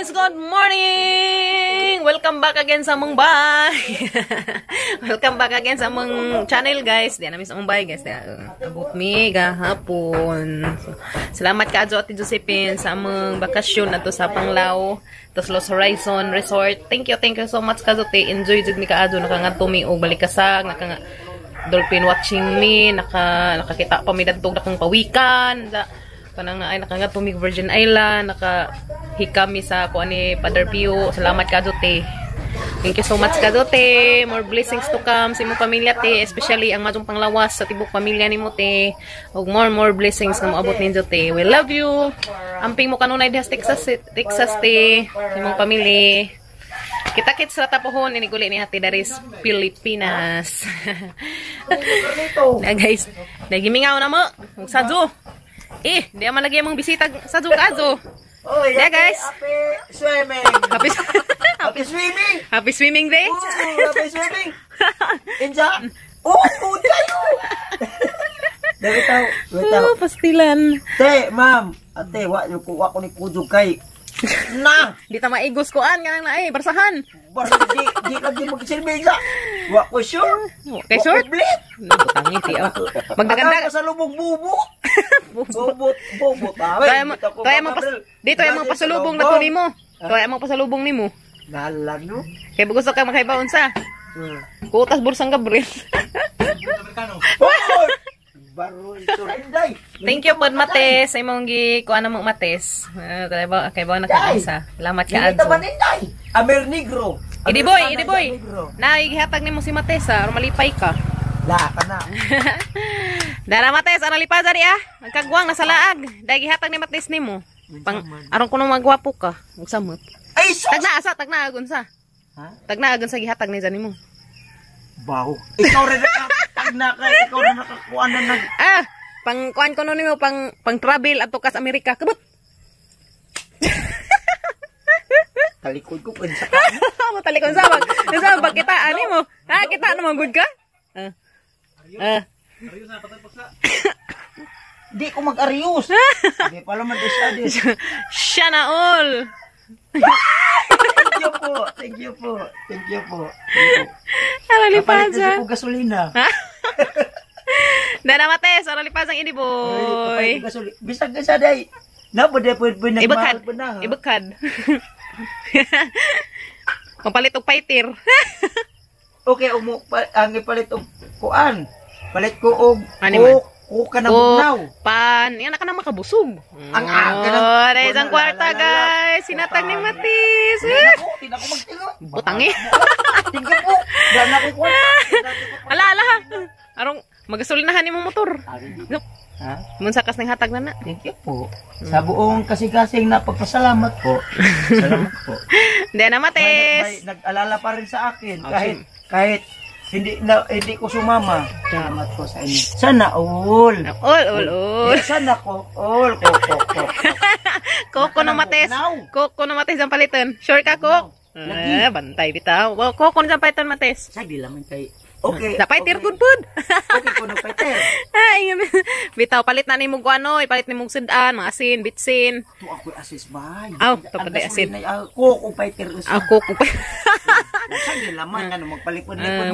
guys! Good morning! Welcome back again sa mong bay. Welcome back again sa mong channel guys. Diyan namin sa mong bay guys. Abot mi gahapon. So, salamat ka Ate Josephine sa mong bakasyon na to sa Panglao. Tapos Los Horizon Resort. Thank you so much Kazote. Enjoy jud mi kaadto nakangadto mi og balikasag, dolphin watching mi, nakakita pa mi dadtog dakong pawikan. Kanang ay nakangadto mi Virgin Island, nakahikami sa kuan ni Father Pio. Salamat Kazote. Thank you so much Kazote. More blessings to come sa imong pamilya te, especially ang madong panglawas sa tibok pamilya nimo te. Ug more blessings na moabot ninyo te. We love you. Amping mo kanunay diha Texas te, imong pamilya. Kita-kits sa tapuhon iniguli ni Ate Daris Pilipinas. Na guys, nagimingaw na mo. Sadyo. Di man lagi mong bisita sa Zukazo. Oy, yeah, guys. Happy swimming. Happy swimming. Happy swimming day. Happy swimming. Inja. Tayo. Dari tahu. Pastilan. Te, ma'am. Ate, wa ko ni kujug kay. Na, di ta maigos kuan kanang naay barsahan. Di lagi magsilbiga. Wa ko sure. Kay sure. Butangi ti. Magdaganda sa lubog bubo. Bubot. Kaya mo dito ay mga pasalubong na to nimo. Kaya mo pasalubong nimo. Dalan no. Kay gusto ka makaibaon sa. Kutas bursang Gabriel. Thank you pod Mates sa imong gi kuan mo Mates. Kay ba nakakisa. Salamat ka adso. Amer Negro. Idi boy. Naigihatag nimo si Mates aron malipay ka. La kana. Dara Mates aron lipa dari Nagkagwang na sa laag. Dai gihatag ni Mates nimo. Pang aron kuno magwapo ka. Ug samot. Ay tagna agon sa. Ha? Tagna agon sa gihatag ni zanimo. Baho. Ikaw rin ikaw rin nakakuha na nag... pang kuhan ko nun mo, pang travel at tukas Amerika. Kabut! Talikod ko kung sa Matalikod sa bag. Sa bag kita, ani mo? Kita naman good ka? Arius na, patay paksa. Di ko mag-arius. Di pala mag-isadis. Siya na all. Thank you po. Alalipan siya. Kapag gasolina. Dana Mates, alalipan sang ini boy. Bisag ka siya day. Nabuday po nagmahal po na. Ibekad. Papalit og paitir. Okay, ang ipalit og kuan. Palit ko og ka na bugnaw. Pan. Yan na ka na makabusog. Ang aga na. Dahil isang kwarta guys. Sinatag ni Matis. Hindi na ako magtingo. Butangi. Tingin po. Dahil na ko kwarta. Ala. Arong magasolinahan ni mo motor. Munsakas ng hatag na na. Thank you po. Sa buong kasing-kasing na pagpasalamat po. Salamat po. Hindi na Matis. Nag-alala pa rin sa akin. Kahit hindi ko sumama. Salamat po sa inyo. Sana all. Sana ko all. Koko na Mates. Koko na Mates ang palitan. Sure ka Kok? Bantay bitaw. Koko na palitan Mates. Sige lang kay. Okay. Napaitir good food. Okay ko nagpaitir. Ay, bitaw palit na nimo kuano, ipalit nimo sudan, mga asin, bitsin. To ako assist bay. Tapos asin. Koko paitir. Koko pa. Sige laman ano magpalipod ng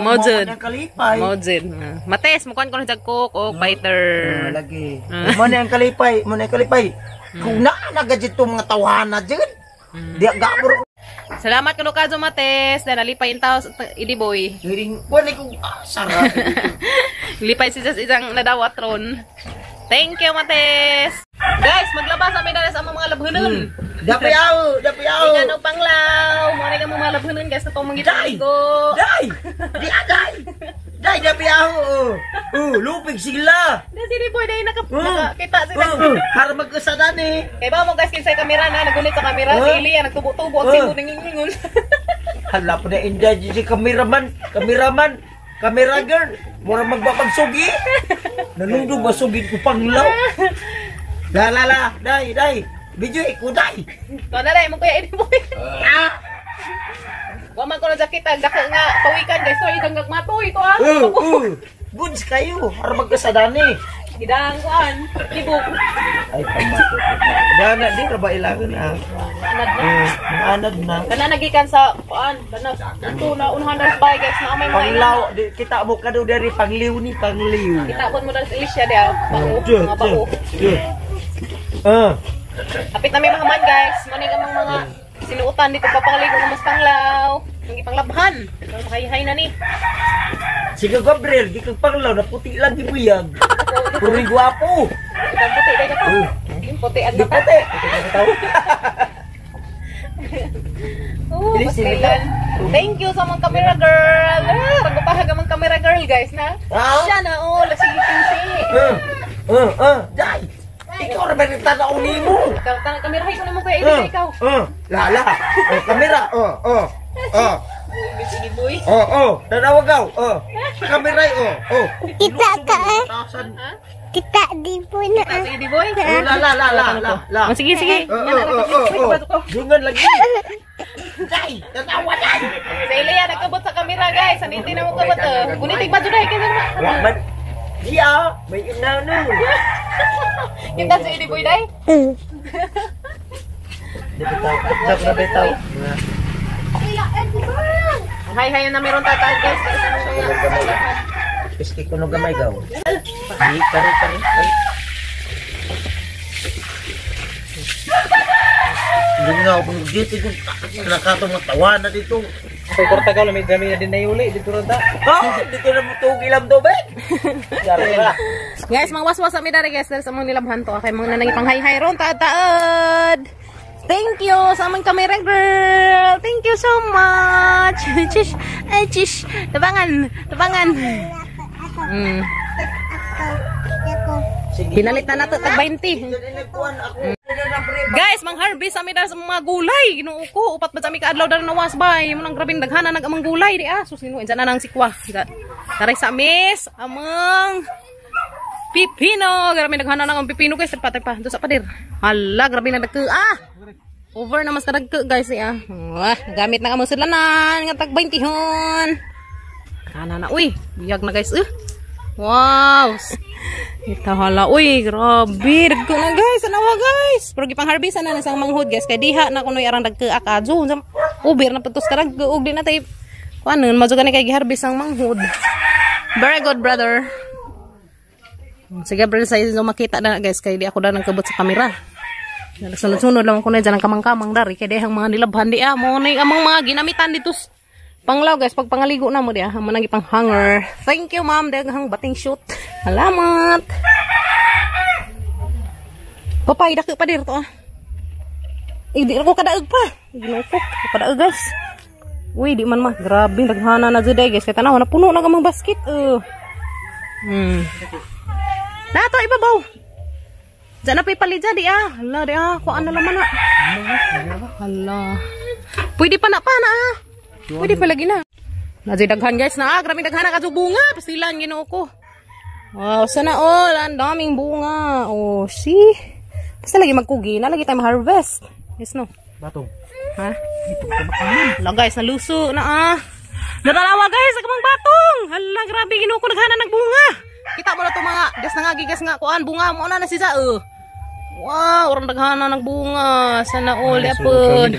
kalipay. Mojud. Mates, mukuan ko na jag Kok o fighter. Lagi. Mo na ang kalipay, Kung nagadit to mga tawhana diyan. Di gabor. Salamat kuno kadto Mates, na nalipay intaw idi boy. Wala ko sarap. Lipay si isang nadawat ron. Thank you Mates. Guys, maglabas kami na sa mga labhunon. Dapiaw. Tingnan og Panglaw. Mo na mo mga labhunon guys na tong mangitaigo. Dai dapiaw. Lupig sila. Sini boy dai nakita sila. Para magkasadan eh. Kay ba mo guys kinsay kamera na nagunit sa kamera sili nagtubo-tubo sino ningingon. Hala po na inda si camera girl. Mura magbapagsugi. Nanundog masugid ko Panglaw. La, dai. Video ko dai. Ko na dai mo kuya ini boy. Wa man ko na jakita daka nga pawikan guys so igang gagmatoy to Goods kayo, para magkasadani. Gidang kuan, ibog. Ay, pamatot. Gana, di ka ba ilangan ah? Anad na. Anad na. Kana nagikan sa kuan, banas. Ito na unahan na bay guys na may mga Panglaw, kita mo ka daw dari pangliw ni pangliw. Kita pun mo na sa Alicia dia, bago, mga bago. Apit na may mga man guys, mani ka mga sinuutan dito papangaligo ng mas panglaw. Ang ipanglabhan. Hay-hay na ni. Sige Gabriel, di kang panglaw na puti lang di buyag. Puri guwapo. Ikaw puti dahil ka. Puti ang Di mata. puti. Basilan. Thank you sa mga camera girl. Pagpapahag ang mga camera girl guys na. Siya na sige pinsi. Day. Ikaw na ba nagtanaw ni mo? Ikaw, kamera ko naman kuya Edith, ikaw. Lala. Kamera. Sige boy. Nanawagaw. Sa kamera. Kita ka eh. Kita di po na. Sige di boy. La. Sige. Dungan lagi. Day, tatawa na. Sa Ilya, nagkabot sa kamera guys. Saniti na mo kabot. Kunitig ba dyan kayo na? Iya, may inano. Yung dan sa Edith boy day? Dapat na betaw. Hay na meron tatay guys. Piski ko no gamay gaw. Kari. Hindi nga ako dito kung nakatong matawa na dito. Kay Portagal may dami na din na yuli dito ron ta. Dito na mo tugilam to be. Guys, mga waswas kami dari guys sa mga nilabhan to. Kay mga nanay pang-hay ron taad. Thank you sa aming camera girl. Thank you so much. Chish. Tabangan. Pinalit na nato tag 20. Guys, mang-harvest kami dahil sa mga gulay. Ginoo ko, upat ba kami kaadlaw dahil nawas ba? Yung mga grabing daghana nag-amang gulay. Di susinuin dyan na ng sikwa. Taray sa amis, amang pipino. Grabe daghana ng pipino guys. Tripa. Doon sa padir. Hala, grabe na nagka. Over na mas kadagka guys. Gamit na kamang sulanan. Nga tag 20 hon. Kana na. Uy, biyag na guys. Wow. Ito hala, uy, grabe. Dagko na guys, anawa guys. Pero gipang harvest na isang manghud guys. Kaya diha na kuno'y arang dagka-akadyo. Uber na putos ka dagka-ug din na tayo. Kuanon, madyo ka na kay giharvest ang manghud. Very good brother. Sige brother, sa inyo makita na guys. Kaya di ako na nagkabot sa kamera. Sunod-sunod lang ako na dyan ang kamang-kamang dari. Kaya dihang mga nilabhan di mo na amang mga ginamitan dito. Panglaw guys, pag pangaligo na mo diya, managi pang hanger. Thank you ma'am, daghang bating shoot. Salamat. Papay dako pa dito Di ako kadaog pa. Ginupok, kadaog guys. Uy, di man grabe daghana na jud guys. Kay tanaw na puno na gamang basket. Nato ibabaw. Diyan na pipalidya di Hala di kuan na laman na. Hala. Pwede pa na Pwede pa lagi na. Daghan guys na grabe daghan na bunga. Pastilan Ginoo ko. Wow, sana all. Ang daming bunga. See? Basta lagi magkugi na. Lagi tayo ma-harvest. Yes, no? Batong. Ha? Hala guys, naluso na Natalawa guys, akamang batong. Hala, grabe Ginoo ko daghana nagbunga. Kita mo na itong mga gas nangagigas nga kuan. Bunga mo na siya. Wow, orang daghana nagbunga. Sana all. Yapon.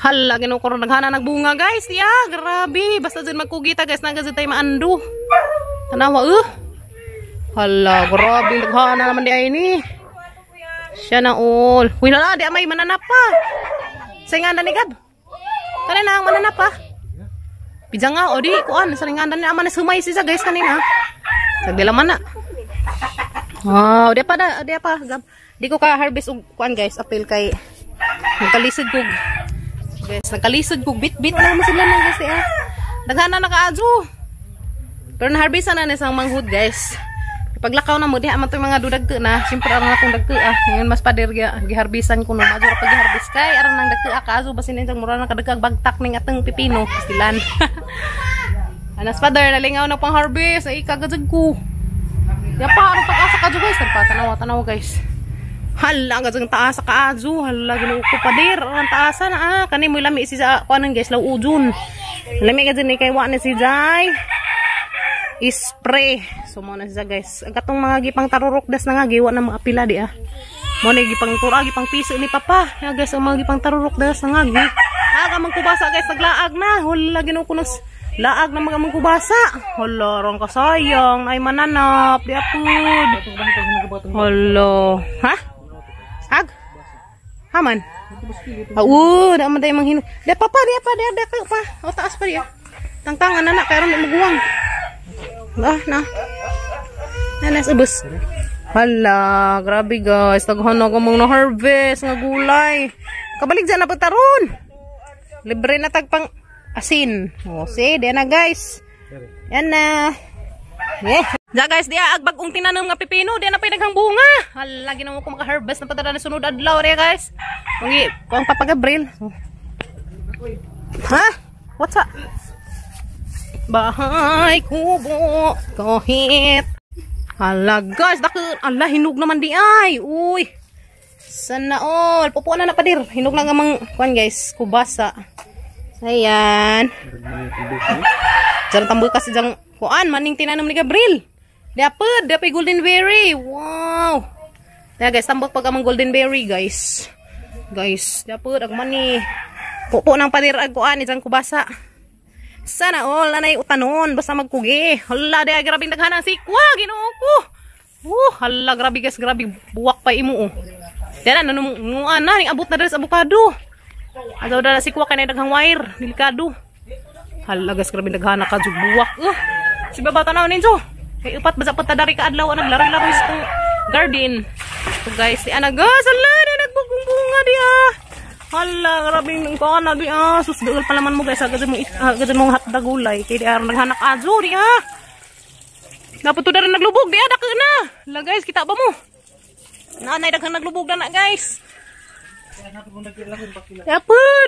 Hala, Ginoo ko daghana nagbunga guys. Grabe. Basta dyan magkugita guys. Nagazit tayo maando. Tanawa Hala, grabe. Daghana naman di ay ni. Siya na all. Uy lala, di may mananap pa. Saingan ni Gab. Kanina ang mananap pa. Pidya nga, di kuan. Saingan ni aman na sumay siya guys kanina. Sagdila man na. Wow, di pa Gab. Di ko ka harvest og kuan guys. Apil kay nagkalisod kog. Guys, nagkalisod kog bit-bit na mo sila nang guys daghana nakaadyo. Pero na-harvest na isang manghud guys. Paglakaw na mo diha man to mga dudagke na. Siyempre aron akong dagke Ngayon mas pader giharbisan ko no. Madura pag giharvest kay aron nang dagke kaso basin insang mura na kadagkag bagtak ning ateng pipino pastilan. Anas pader nalingaw na pang harvest ay kagajag ko. Ya pa aron pag-asa ka guys. Tanawa guys. Hala, gajang taas sa kaadyo. Hala, Ginoo ko pader. Ang taasa na Kani mo lami si sa kuanon guys, law udun. Lami gajang ni kay wa ni si Jai. spray. So mo na siya guys. Agatong mga gipang tarurukdas na nga giwa na mga pila di ah. Mo na gipang tura gipang piso ni papa. Ya guys ang mga gipang tarurukdas na nga gi. Aga man kubasa guys naglaag na. Hala ginukunos laag na mga mangkubasa. Hala rong kasayang ay mananap di apud. Hala. Ha? Ag? Haman. Da man day manghin. Da papa dia pa dia pa. O taas pa dia. Tangtangan anak kay ron di maguwang. Na. Nanas ubos. Hala, grabe guys. Taghan ako mong na-harvest nga gulay. Kabalik dyan na pagtaron. Libre na tagpang asin. O, see, diyan na guys. Yan na. Yeah. Diyan guys, diya agbagong tinanong nga pipino. Diyan na pinaghang bunga. Hala, ginawa ko maka-harvest na patara na sunod adlaw. Diya guys. Kung papagabril. Ha? What's up? Bahay kubo kahit hala guys dakit ala hinog naman di ay uy sana all pupuan na padir hinog lang amang kuan guys kubasa ayan jarang tambul kasi jang kuan maning tinanong ni Gabriel dapat golden berry wow ya guys tambok pag amang golden berry guys dapat ag mani pupo nang padir ag kuan jang kubasa. Sana all nanay utanon basta magkugi. Hala day grabe daghan ang sikwa Ginoo ko. Hala grabe guys, grabe buwak pa imo. Dara nanuan na ning abot na diri sa avocado. Ato dara sikwa kay daghang wire, delikado. Hala guys, grabe daghan ka jug buwak. Si baba tanaw ninyo. Kay upat basa pa ta dari ka adlaw naglaro-laro sa garden. So guys, ana guys, hala day nagbugong bunga dia. Hala, grabing ko na di sus dool pa naman mo guys, agad mo hatda gulay kay di aron naghanak ajo di dapat to darin naglubog di dako na. La guys, kita ba mo? Nanay daghang naglubog na guys. Dapat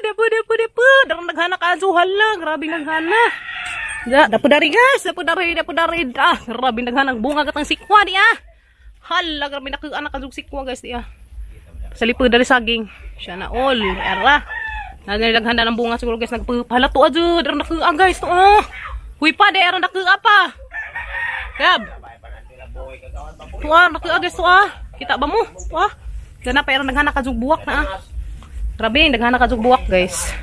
daron naghanak ajo hala, grabing naghana. Dapat dari guys, dapat dari. Grabing naghanak bunga katang sikwa di Hala, grabing nakaana ka sikwa guys di sa lipod dari saging. Siya na all. Era. Naghaghanda ng bunga siguro guys. Nagpahala to adyo. Daron nakuha guys. To huy pa. Daron nakuha pa. Gab. Tuwa. Nakuha guys. Tuwa. Kita ba mo? Tuwa. Gana pa. Naghana ka buwak na Grabe. Naghana ka buwak guys.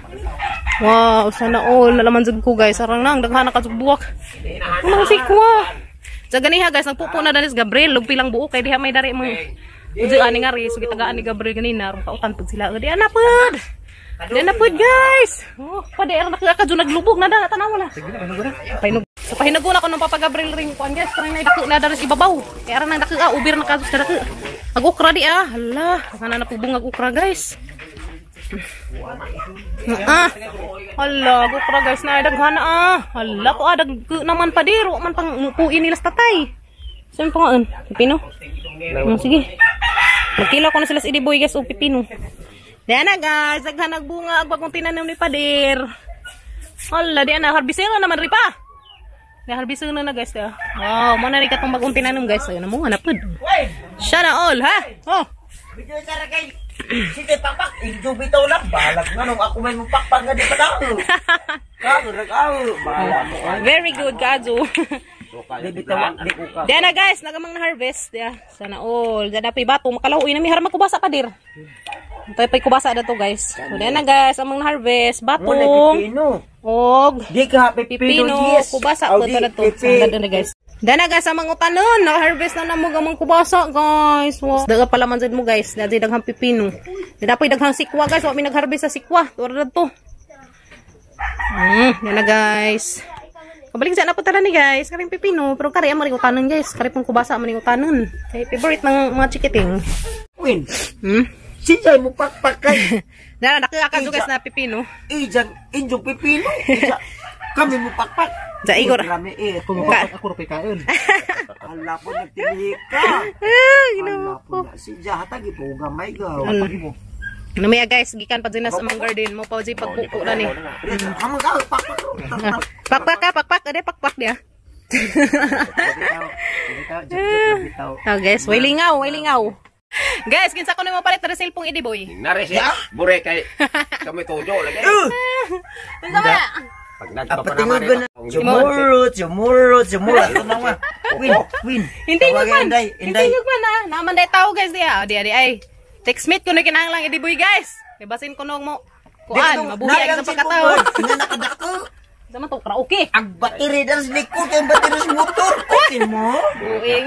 Wow. Sana all. Nalaman dyan ko guys. Arang nang. Naghana ka buwak. Unang sikwa. Sa ganiha guys. Nagpupo na danis Gabriel. Lugpi lang buo. Kaya diha may dari mga uji ani nga rin, so gitagaan ni Gabriel ganina, ron kautan pud sila. Di ana pud guys. Pade era nakakadyo naglubog na da tanaw na. Pahinog. So pahinaguna ko nung Papa Gabriel ring kuan guys, try na dako na daris ibabaw. Kaya era nang dako ubir na kaso sa dako. Ag-ukra di hala, kana na pubong ag-ukra guys. Hala, ag-ukra guys na daghan Hala ko dag naman padiro man pang mupuin nila sa tatay. Saan pa nga pipino? Sige. Magkila ko na sila sa idiboy guys o pipino. Diyan na guys. Daghan nagbunga. Agbagong tinanim ni Padir. Hala. Diyan na. Harbisero naman rin pa. Diyan harbisero na guys. Diyan. Wow. Mana rin katong bagong tinanim guys. Ayun na mo. Hanapod. Siya na all ha. Oh. Video cara kay sige pakpak injo bitaw lang balag nganong ako may mupakpak nga di pa daw. Kago nag-aw. Very good Kazu. Diyan na guys, nagamang na-harvest. Sana all. Diyan na pa bato. Makalahoy na may harap magkubasa pa dir. Ito pa kubasa na to guys. So diyan na guys, amang na-harvest. Batong. Og. Di ka pipino. Kubasa po ito na to. Diyan na guys. Diyan na guys, amang utanon. Na-harvest na namog amang kubasa guys. Wow. Daga pala man dyan mo guys. Diyan daghang pipino. Diyan pa daghang sikwa guys. Wala may nag-harvest sa sikwa. Tura na to. Diyan na guys. Kabalik sa na po tala ni guys, karing pipino, pero kari ang maring utanon guys, kari pong kubasa maring utanon. Kay favorite ng mga chikiting. Win. Siya'y mo pakpak kay. Dara nakaka guys na pipino. Injong pipino. Kami mo pakpak. Ja igor. Kami Ako ro kain. Hala po nagtili ka. Hala po na siya hatagi po gamay gaw. Namaya guys, gikan pa dyan sa amang garden mo pa dyan pagpupo na ni. Pakpak, ada pakpak dia. Oh guys, way lingaw. Guys, kinsa ko na mapalit na cellphone idiboy. Nares ya, bure kay kami tujo lagi. Kinsa ba? Pag nagpapanaman Jumurut. Ito na nga. Win. Hindi nyo Tawagan, man. Inday. Hindi nyo man ah. Naman day tao guys diya. O di ay. Text meet ko na kinahanglang idiboy guys. Ibasin ko nung mo. Kuan, mabuhi ang sa pagkatao. Nga nakadako. Sama to, karaoke. Ang battery dan sa likod, ang battery sa motor. Okay mo? Buing.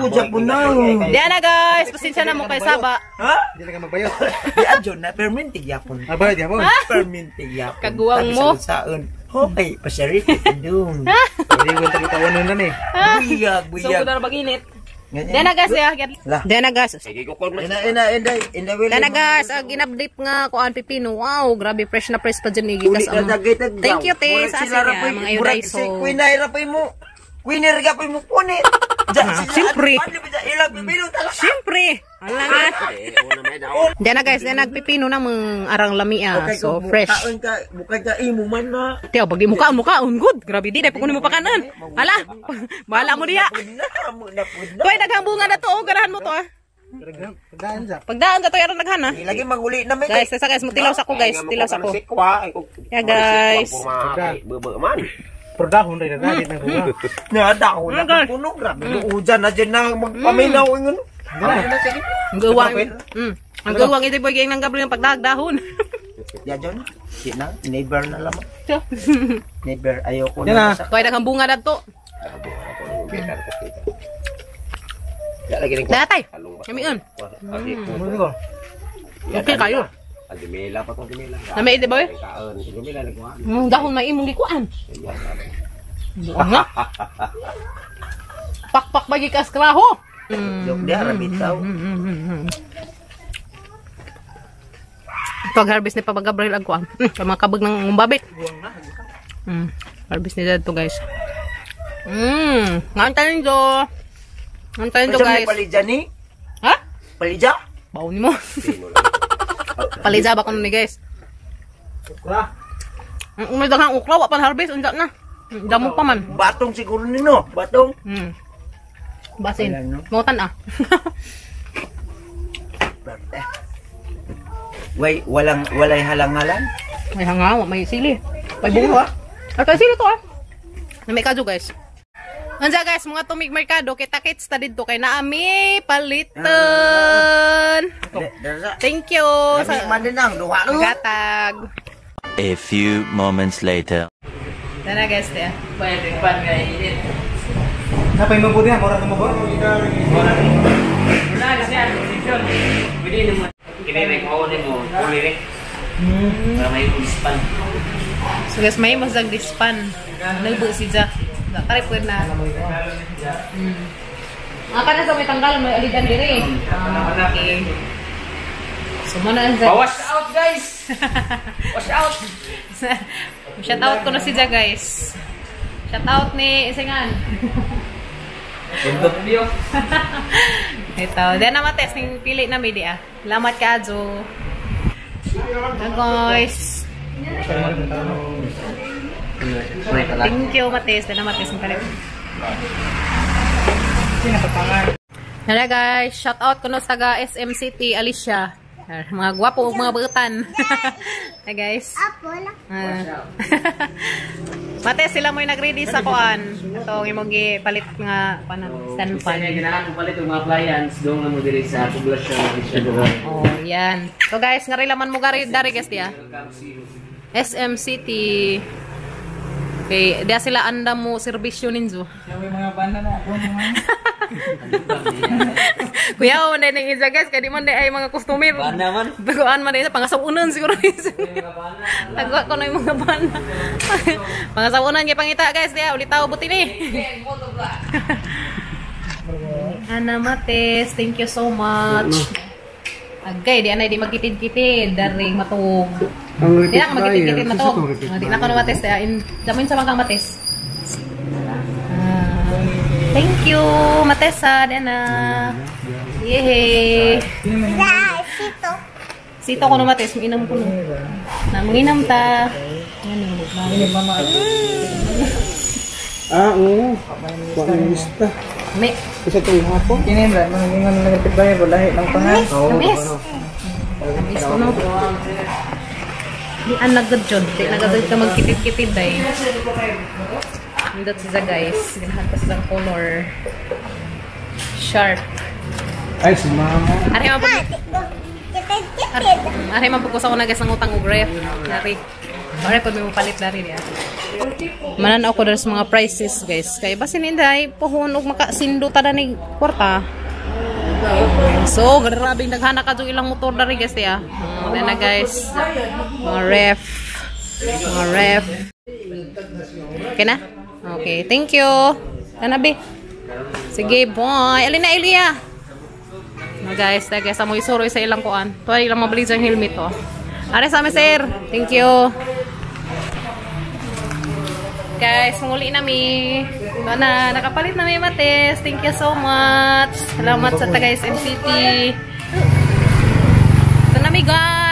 Uja po na. Diyan na guys, pasensya na mo kay Saba. Ha? Hindi na ka magbayot. Di adyo na, permintig yapon. Bayot yapon. Permintig yapon. Kaguwang mo. Saan? Okay, pasyari kita dun. Hindi ko tayo tawanan na ni. Buyag, So, buyag. kudara mag-init. Diyan na guys, ya. Diyan na guys. Inday. Diyan na guys, ginabdip nga kuan pipino. Wow, grabe fresh na fresh pa dyan ni Gikas. Thank you, te, sa asin niya, mga ayuday. So, Winner ka pa mo punit. Siyempre. Ilang pipino talaga. Siyempre. Wala nga. Diyan na guys, diyan nagpipino na mga arang lamia. So, fresh. Bukay ka imo man na. Tiyo, bagi mukaon, good. Grabe, di, dahil pakunin mo pa kanan. Hala, bahala mo diya. Kuy, daghang bunga na to, ganahan mo to ah. Pagdaan ka to, yaran naghan ah. Lagi maguli na may. Guys, guys, mutilaw sa ko guys, tilaw sa ko. Yeah guys. Pero dahon rin na dahil ng bunga. Nada ko na puno, grabe. Ujan na dyan na magpaminaw. Ang gawang. Ang gawang ito boy ng gabri ng pagdagdahon. Ya John, sina neighbor na lamang. So, Neighbor ayoko Yan na. kuy daghang bunga dadto. Datay. Kamion. Okay kayo. Agimela pa to agimela. Nami ite boy. Kaon, agimela nagkuha. Dahon may imong gikuan. Nga. Pakpak bagi kas kraho. Yok dia rabitaw. Pag-harvest ni Pabagabril agkuan. Mga kabag ng babit. Harvest ni dad to guys. Ngantayin do. Ngantayin do guys. Palija ni? Ha? Palija? Baon mo. Palija ba kuno ni guys? Ukra. May daghang ukra wa pan harvest unsa na. Damo pa man. Batong siguro nino, batong. Basin. Ayan, no? Motan ah. Walay halang-halang. May hangaw, may sili. May bunga. At may sili to ah. May kadyo guys. Anza guys, mga tumig merkado, kita-kits ta dito kay naami palitan. Thank you Sa sa mandenang duha no. gatag. A few moments later. Dana guys, ya. Pwede pan nga init. Napay mo po diyan, mura ka mo ba? Wala kasi ano, sisyon. Pwede naman. Kini ko ni mo, uli rin. Para may dispan. So guys, may masag dispan. Nalbo si Ja. Tari pwede na. Apa na sa may tanggal, may alidan dire. Okay. So muna ang Wash out guys. Wash out. Shout out ko na si Ja guys. Shout out ni Isingan. Bundok niyo. Ito, then naman test ng pili na media. Lamat ka Jo. Guys. Thank you Mates. Then naman test ng pili. Hala guys, shout out ko no sa taga SM City, Alicia. Mga gwapo mga beutan. Hey guys. Mate sila mo nag-ready sa kuan. Ito imong gipalit nga stand fan. Ginahan ko palit yung mga appliance doon na mo diri sa poblasyon ng Alicia doon. Oh, yan. So guys, nga laman mo dari guys dia. SM City. Okay, dia sila anda mo serbisyo ninyo. May mga banda na ako naman. Kuya, mo na yung isa guys, kaya di man ay mga customer. Banda man. Bagoan man na pangasabunan siguro. Tagwa ko na yung mga banda. Pangasabunan kaya pangita guys, dia ulit tao buti ni. Ana Mates, thank you so much. Agay, di anay di magkitid-kitid, daring matug. Di na ka magkitid-kitid matug. Di na ka na Mates, damin sa mga Mates. Thank you, Matesa, Dena. Yehey. Sito. Sito ko na Mates, mainam ko na. Manginam ta. Oo. Pangista. May. Isa itong hapon. Kinimla, mangingan na nagtibay, walahi ng pangan. Tamis. Tamis ko no. Di anagad jud. Di nagagad ka magkitid-kitid day. Nindot siya guys. Ganahan pa silang color. Sharp. Ay, si mama. Ari man po ko na guys ang utang og ref. Dari. Ari pud may mapalit dari niya. Mananaw ko sa mga prices guys. Kay basin inday pohon og makasindo ta ni kwarta. So, grabing naghana ka yung ilang motor dari guys ya. Na guys. Mga ref. Mga ref. Okay na? Okay, thank you. Kanabi. Sige, boy. Alina, Elia. Guys, sa mo isuro sa ilang kuan. Tuwa ilang mabili sa helmet oh. Are sa sir. Thank you. Guys, muli nami. Nakapalit na may mates. Thank you so much. Salamat sa taga SMCT. Ito nami guys.